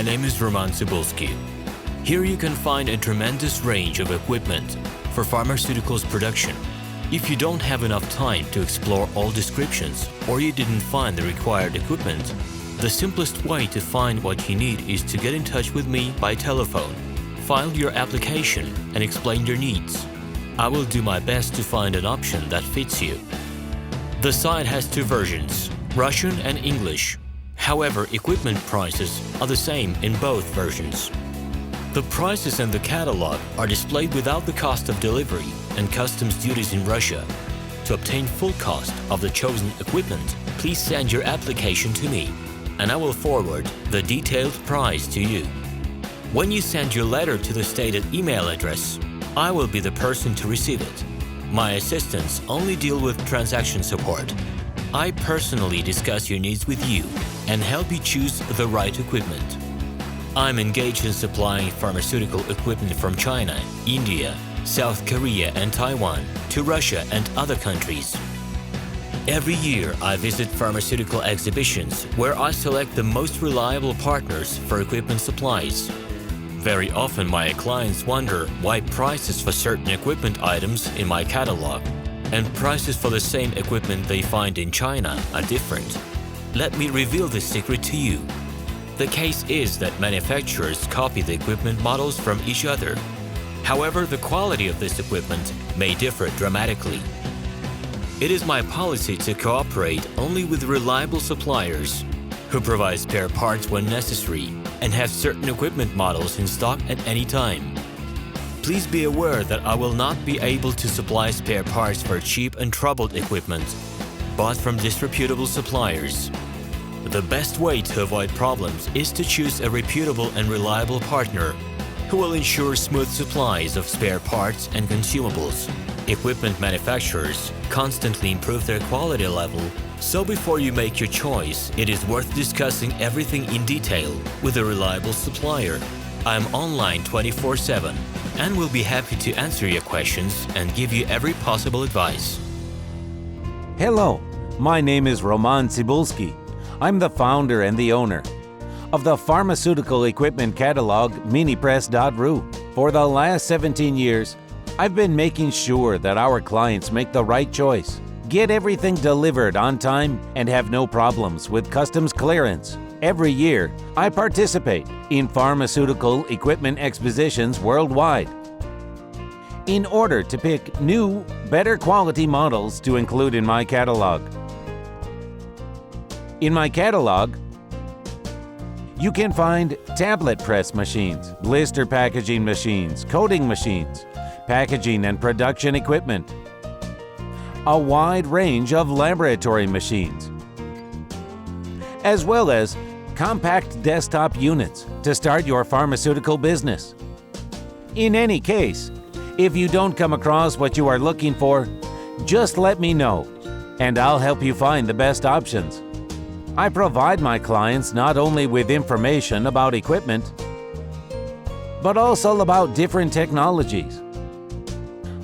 My name is RomanTsibulsky. Here you can find a tremendous range of equipment for pharmaceuticals production. If you don't have enough time to explore all descriptions or you didn't find the required equipment, the simplest way to find what you need is to get in touch with me by telephone, file your application and explain your needs. I will do my best to find an option that fits you. The site has two versions, Russian and English. However, equipment prices are the same in both versions. The prices and the catalog are displayed without the cost of delivery and customs duties in Russia. To obtain full cost of the chosen equipment, please send your application to me, and I will forward the detailed price to you. When you send your letter to the stated email address, I will be the person to receive it. My assistants only deal with transaction support. I personally discuss your needs with you and help you choose the right equipment. I'm engaged in supplying pharmaceutical equipment from China, India, South Korea and Taiwan to Russia and other countries. Every year I visit pharmaceutical exhibitions where I select the most reliable partners for equipment supplies. Very often my clients wonder why prices for certain equipment items in my catalog and prices for the same equipment they find in China are different. Let me reveal this secret to you. The case is that manufacturers copy the equipment models from each other. However, the quality of this equipment may differ dramatically. It is my policy to cooperate only with reliable suppliers who provide spare parts when necessary and have certain equipment models in stock at any time. Please be aware that I will not be able to supply spare parts for cheap and troubled equipment bought from disreputable suppliers. The best way to avoid problems is to choose a reputable and reliable partner who will ensure smooth supplies of spare parts and consumables. Equipment manufacturers constantly improve their quality level, so before you make your choice, it is worth discussing everything in detail with a reliable supplier. I'm online 24/7 and will be happy to answer your questions and give you every possible advice. Hello, my name is RomanTsibulsky. I'm the founder and the owner of the pharmaceutical equipment catalog Minipress.ru. For the last 17 years, I've been making sure that our clients make the right choice, get everything delivered on time, and have no problems with customs clearance. Every year, I participate in pharmaceutical equipment expositions worldwide in order to pick new, better quality models to include in my catalog. In my catalog, you can find tablet press machines, blister packaging machines, coating machines, packaging and production equipment, a wide range of laboratory machines, as well as compact desktop units to start your pharmaceutical business. In any case, if you don't come across what you are looking for, just let me know, and I'll help you find the best options. I provide my clients not only with information about equipment, but also about different technologies.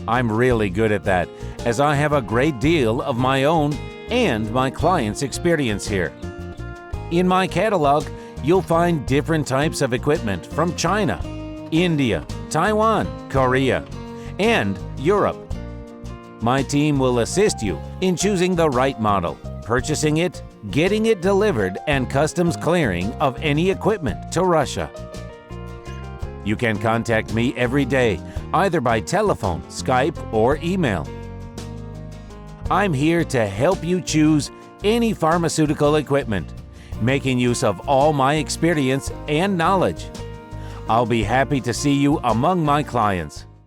I'm really good at that, as I have a great deal of my own and my clients' experience here. In my catalog, you'll find different types of equipment from China, India, Taiwan, Korea, and Europe. My team will assist you in choosing the right model, purchasing it, getting it delivered, and customs clearing of any equipment to Russia. You can contact me every day, either by telephone, Skype, or email. I'm here to help you choose any pharmaceutical equipment, making use of all my experience and knowledge. I'll be happy to see you among my clients.